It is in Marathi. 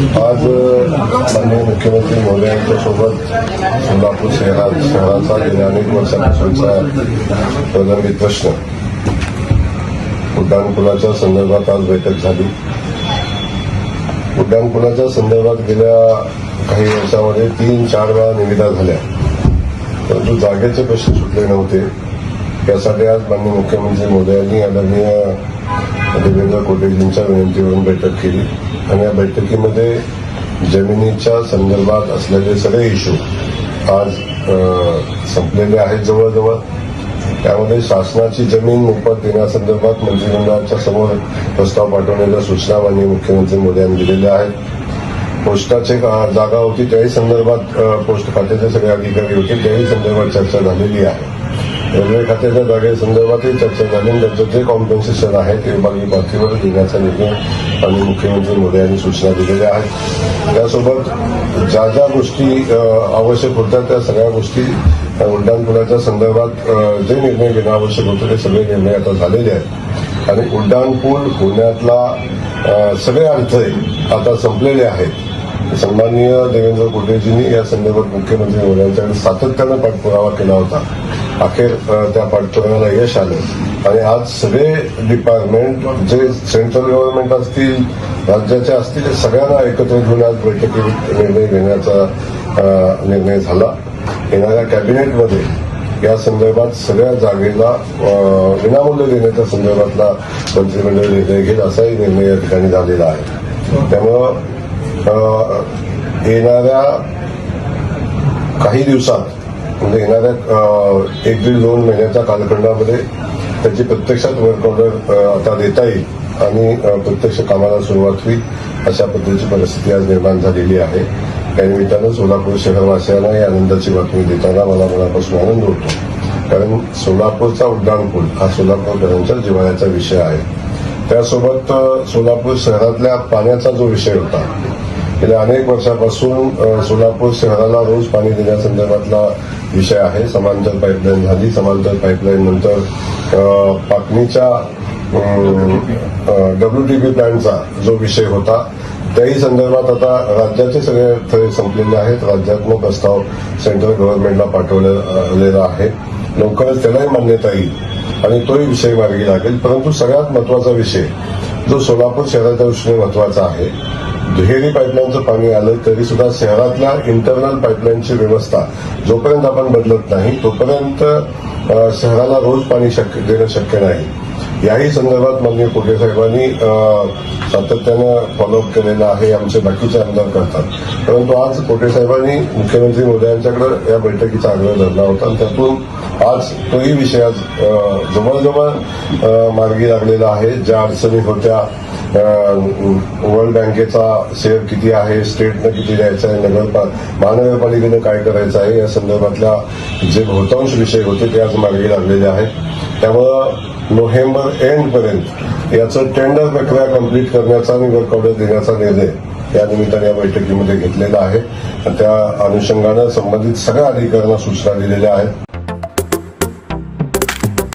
आज माननीय मुख्यमंत्री महोदयांच्या सोबत सोलापूर शहराचा गेल्या अनेक वर्षापासूनचा प्रलंबित प्रश्न उड्डाणपुलाच्या संदर्भात आज बैठक झाली. उड्डाणपुलाच्या संदर्भात गेल्या काही वर्षामध्ये 3-4 वेळा निविदा झाल्या, परंतु जागेचे प्रश्न सुटले नव्हते. यासाठी आज माननीय मुख्यमंत्री महोदयांनी आदरणीय देवेंद्र कोटेजींच्या विनंतीवरून बैठक केली आणि या बैठकीमध्ये जमिनीच्या संदर्भात असलेले सगळे इश्यू आज संपलेले आहेत जवळजवळ. त्यामध्ये शासनाची जमीन मोफत देण्यासंदर्भात मंत्रिमंडळाच्या समोर प्रस्ताव पाठवण्याच्या सूचना माननीय मुख्यमंत्री मोदयांनी दिलेल्या आहेत. पोस्टाची जागा होती त्याही संदर्भात पोस्ट खात्याचे सगळे अधिकारी होते त्याही संदर्भात चर्चा झालेली आहे. रेल्वे खात्याच्या जागेसंदर्भातही चर्चा झाली आणि त्याचं जे कॉम्पेन्सेशन आहे ते विभागीय पातळीवर देण्याचा निर्णय आणि मुख्यमंत्री मोदयांनी सूचना दिलेल्या आहेत. त्यासोबत ज्या ज्या गोष्टी आवश्यक होत्या त्या सगळ्या गोष्टी उड्डाणपुलाच्या संदर्भात जे निर्णय घेणं आवश्यक होतं ते सगळे निर्णय आता झालेले आहेत आणि उड्डाणपूल होण्यातला सगळे अडथळे आता संपलेले आहेत. सन्माननीय देवेंद्र कोटेजींनी या संदर्भात मुख्यमंत्री महोदयांच्याकडे सातत्यानं पाठपुरावा केला होता. अखेर त्या पाठपुराव्याला यश आलं आणि आज सगळे डिपार्टमेंट जे सेंट्रल गव्हर्नमेंट असतील राज्याचे असतील सगळ्यांना एकत्र घेऊन आज बैठकीत निर्णय घेण्याचा निर्णय झाला. येणाऱ्या कॅबिनेटमध्ये या संदर्भात सगळ्या जागेला विनामूल्य देण्याच्या संदर्भातला मंत्रिमंडळ निर्णय घेईल असाही निर्णय या ठिकाणी झालेला आहे. त्यामुळं येणाऱ्या काही दिवसात म्हणजे येणाऱ्या 1-2 महिन्याच्या कालखंडामध्ये त्याची प्रत्यक्षात वर्क ऑर्डर आता देता येईल आणि प्रत्यक्ष कामाला सुरुवात होईल अशा पद्धतीची परिस्थिती आज निर्माण झालेली आहे. त्यानिमित्तानं सोलापूर शहरवासियांना या आनंदाची बातमी देताना मला मनापासून आनंद होतो, कारण सोलापूरचा उड्डाणपूल हा सोलापूरकरांच्या जिव्हाळ्याचा विषय आहे. त्यासोबत सोलापूर शहरातल्या पाण्याचा जो विषय होता गेल्या अनेक वर्षापासून सोलापूर शहराला रोज पाणी देण्यासंदर्भातला विषय आहे. समांतर पाईपलाईन झाली, समांतर पाईपलाईन नंतर पाटणीच्या WTP प्लॅनचा जो विषय होता त्याही संदर्भात आता राज्याचे सगळे थळे संपलेले आहेत. राज्यात्मक प्रस्ताव सेंट्रल गव्हर्नमेंटला पाठवलेला आहे. लवकरच त्यालाही मान्यता येईल आणि तोही विषय मार्गी लागेल. परंतु सगळ्यात महत्वाचा विषय जो सोलापूर शहराच्या दृष्टीने महत्वाचा आहे, दुहेरी पाईपलाईनचं पाणी आलं तरी सुद्धा शहरातल्या इंटरनल पाईपलाईनची व्यवस्था जोपर्यंत आपण बदलत नाही तोपर्यंत शहराला रोज पाणी देणं शक्य नाही. याही संदर्भात माननीय कोटे साहेबांनी सातत्यानं फॉलोअप केलेला आहे. आमचे बाकीचे आमदार करतात, परंतु आज कोटे साहेबांनी मुख्यमंत्री मोदयांच्याकडे या बैठकीचा आग्रह धरला होता आणि त्यातून आज तोही विषय आज जवळजवळ मार्गी लागलेला आहे. ज्या अडचणी होत्या, वर्ल्ड बँकेचा शेअर किती आहे, स्टेटनं किती द्यायचा आहे, महानगरपालिकेनं काय करायचं आहे या संदर्भातल्या जे बहुतांश विषय होते ते आज मार्गी लागलेले आहेत. त्यामुळं नोव्हेंबर एंडपर्यंत याचं टेंडर प्रक्रिया कंप्लीट करण्याचा आणि वर्क ऑर्डर देण्याचा निर्णय या निमित्ताने या बैठकीमध्ये घेतलेला आहे. त्या अनुषंगानं संबंधित सगळ्या अधिकाऱ्यांना सूचना दिलेल्या आहेत.